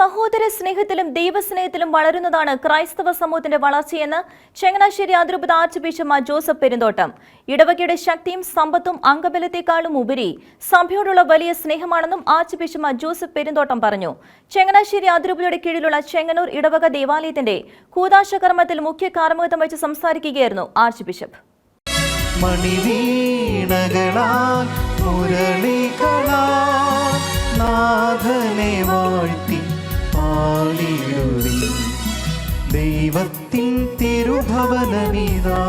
സഹോദര സ്നേഹത്തിലും ദൈവസ്നേഹത്തിലും വളരുന്നതാണ് ക്രൈസ്തവ സമൂഹത്തിന്റെ വളർച്ചയെന്ന് ചങ്ങനാശ്ശേരി അതിരൂപത archbishop Mar Joseph Perumthottam. ഇടവകയുടെ ശക്തിയും സമ്പത്തും അംഗബലത്തെക്കാളും ഉപരി സഭയോടുള്ള വലിയ സ്നേഹമാണെന്നും archbishop Mar Joseph Perumthottam പറഞ്ഞു. ചങ്ങനാശ്ശേരി അതിരൂപതയുടെ കീഴിലുള്ള ചെങ്ങന്നൂർ ഇടവക ദേവാലയത്തിന്റെ കൂദാശ കർമ്മത്തിൽ മുഖ്യ കാർമ്മികത്വം വഹിച്ച് സംസാരിക്കുകയായിരുന്നു ആർച്ച് ബിഷപ്പ്. നാഥനെ വാഴ്ത്തി പാടിടുവിൻ, ദൈവത്തിൻ തിരുഭവനമിതാ,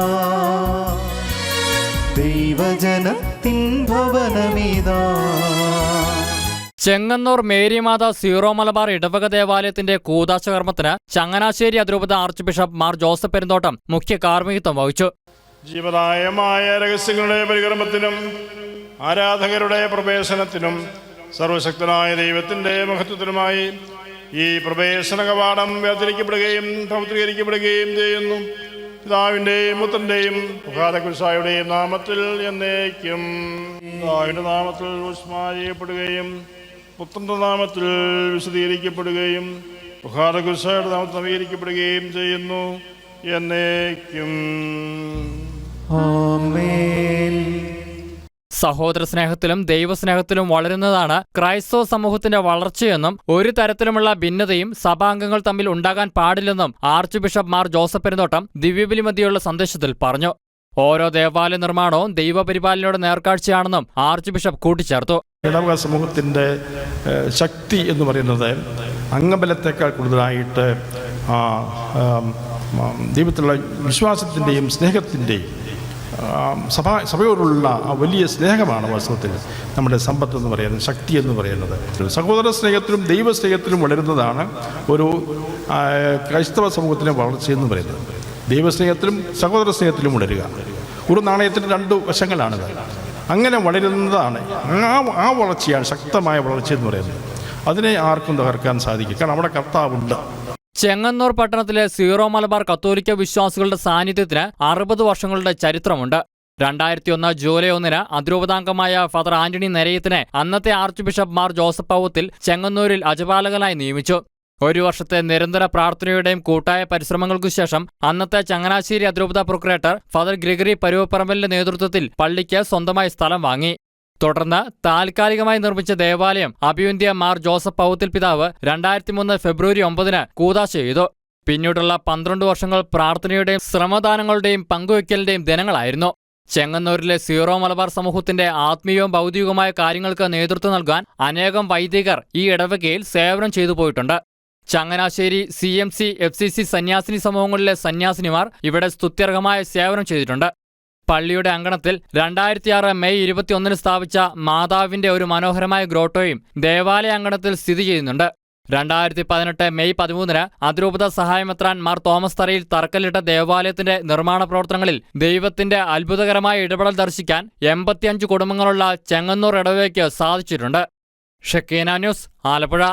ദൈവജനത്തിൻ ഭവനമിതാ. ചെങ്ങന്നൂർ മേരിമാത സീറോ മലബാർ ഇടവക ദേവാലയത്തിന്റെ കൂദാശ കർമ്മത്തിന് ചങ്ങനാശ്ശേരി അതിരൂപത archbishop Mar Joseph Perumthottam മുഖ്യ കാർമ്മികത്വം വഹിച്ചു. ജീവദായകമായ രഹസ്യങ്ങളുടെ പരികർമ്മത്തിനും ആരാധകരുടെ പ്രവേശനത്തിനും സർവശക്തനായ ദൈവത്തിൻ്റെ മഹത്വത്തിനുമായി ഈ പ്രവേശന കവാടം വേർതിരിക്കപ്പെടുകയും പവിത്രീകരിക്കപ്പെടുകയും ചെയ്യുന്നു. പിതാവിൻ്റെയും പുത്രൻ്റെയും കുശായുടെയും നാമത്തിൽ എന്നേക്കും. പിതാവിൻ്റെ നാമത്തിൽ ഉസ്മാൻ ചെയ്യപ്പെടുകയും പുത്രൻ്റെ നാമത്തിൽ വിശദീകരിക്കപ്പെടുകയും കുശായുടെ നാമത്തിൽ നവീകരിക്കപ്പെടുകയും ചെയ്യുന്നു എന്നേക്കും. ആമേൻ. സഹോദര സ്നേഹത്തിലും ദൈവസ്നേഹത്തിലും വളരുന്നതാണ് ക്രൈസ്തവ സമൂഹത്തിന്റെ വളർച്ചയെന്നും ഒരു തരത്തിലുമുള്ള ഭിന്നതയും സഭാംഗങ്ങൾ തമ്മിൽ ഉണ്ടാകാൻ പാടില്ലെന്നും archbishop Mar Joseph Perumthottam ദിവ്യബലിമധ്യയുള്ള സന്ദേശത്തിൽ പറഞ്ഞു. ഓരോ ദേവാലയ നിർമ്മാണവും ദൈവപരിപാലനയുടെ നേർക്കാഴ്ചയാണെന്നും ആർച്ച് ബിഷപ്പ് കൂട്ടിച്ചേർത്തു. ഇടവക സമൂഹത്തിൻ്റെ ശക്തി എന്ന് പറയുന്നത് അംഗബലത്തേക്കാൾ കൂടുതലായിട്ട് ദൈവത്തിലുള്ള വിശ്വാസത്തിൻ്റെയും സ്നേഹത്തിൻ്റെയും സഭയോടുള്ള വലിയ സ്നേഹമാണ് വാസ്തവത്തിൽ നമ്മുടെ സമ്പത്ത് എന്ന് പറയുന്നത്, ശക്തി എന്ന് പറയുന്നത്. സഹോദര സ്നേഹത്തിലും ദൈവസ്നേഹത്തിലും വളരുന്നതാണ് ഒരു ക്രൈസ്തവ സമൂഹത്തിൻ്റെ വളർച്ചയെന്ന് പറയുന്നത്. ദൈവസ്നേഹത്തിലും സഹോദര സ്നേഹത്തിലും വളരുക ഒരു നാണയത്തിൻ്റെ രണ്ട് വശങ്ങളാണിത്. അങ്ങനെ വളരുന്നതാണ് ആ വളർച്ചയാണ് ശക്തമായ വളർച്ച എന്ന് പറയുന്നത്. അതിനെ ആർക്കും തകർക്കാൻ സാധിക്കും, കാരണം അവിടെ കർത്താവുണ്ട്. ചെങ്ങന്നൂർ പട്ടണത്തിലെ സീറോ മലബാർ കത്തോലിക്ക വിശ്വാസികളുടെ സാന്നിധ്യത്തിന് 60 വർഷങ്ങളുടെ ചരിത്രമുണ്ട്. 2001 ജൂലൈ 1 അതിരൂപതാംഗമായ ഫാദർ ആന്റണി നെരയത്തിനെ അന്നത്തെ ആർച്ച് ബിഷപ്പ് മാർ ജോസഫ് പൗത്തിൽ ചെങ്ങന്നൂരിൽ അജപാലകനായി നിയമിച്ചു. ഒരു വർഷത്തെ നിരന്തര പ്രാർത്ഥനയുടെയും കൂട്ടായ പരിശ്രമങ്ങൾക്കു ശേഷം അന്നത്തെ ചങ്ങനാശ്ശേരി അതിരൂപത പ്രൊക്രേറ്റർ ഫാദർ ഗ്രിഗറി പരുവപ്പറമ്പലിന്റെ നേതൃത്വത്തിൽ പള്ളിക്ക് സ്വന്തമായി സ്ഥലം വാങ്ങി. തുടർന്ന് താൽക്കാലികമായി നിർമ്മിച്ച ദേവാലയം അഭിവന്ദ്യ മാർ ജോസഫ് പൗത്തിൽ പിതാവ് 2003 ഫെബ്രുവരി 9 കൂദാശ ചെയ്തു. പിന്നീടുള്ള 12 വർഷങ്ങൾ പ്രാർത്ഥനയുടെയും ശ്രമദാനങ്ങളുടെയും പങ്കുവയ്ക്കലിന്റെയും ദിനങ്ങളായിരുന്നു. ചെങ്ങന്നൂരിലെ സീറോ മലബാർ സമൂഹത്തിന്റെ ആത്മീയവും ഭൗതികവുമായ കാര്യങ്ങൾക്ക് നേതൃത്വം നൽകാൻ അനേകം വൈദികർ ഈ ഇടവകയിൽ സേവനം ചെയ്തു പോയിട്ടുണ്ട്. ചങ്ങനാശ്ശേരി CMC FCC സന്യാസിനി സമൂഹങ്ങളിലെ സന്യാസിനിമാർ ഇവിടെ സ്തുത്യർഹമായ സേവനം ചെയ്തിട്ടുണ്ട്. പള്ളിയുടെ അങ്കണത്തിൽ 2006 മെയ് 21 സ്ഥാപിച്ച മാതാവിന്റെ ഒരു മനോഹരമായ ഗ്രോട്ടോയും ദേവാലയ അങ്കണത്തിൽ സ്ഥിതി ചെയ്യുന്നുണ്ട്. 2018 മെയ് 13 അതിരൂപത സഹായമെത്രാൻ മാർ തോമസ് തറയിൽ തറക്കല്ലിട്ട ദേവാലയത്തിന്റെ നിർമ്മാണ പ്രവർത്തനങ്ങളിൽ ദൈവത്തിന്റെ അത്ഭുതകരമായ ഇടപെടൽ ദർശിക്കാൻ 85 കുടുംബങ്ങളുള്ള ചെങ്ങന്നൂർ ഇടവകയ്ക്ക് സാധിച്ചിട്ടുണ്ട്. Shekinah news, Alappuzha.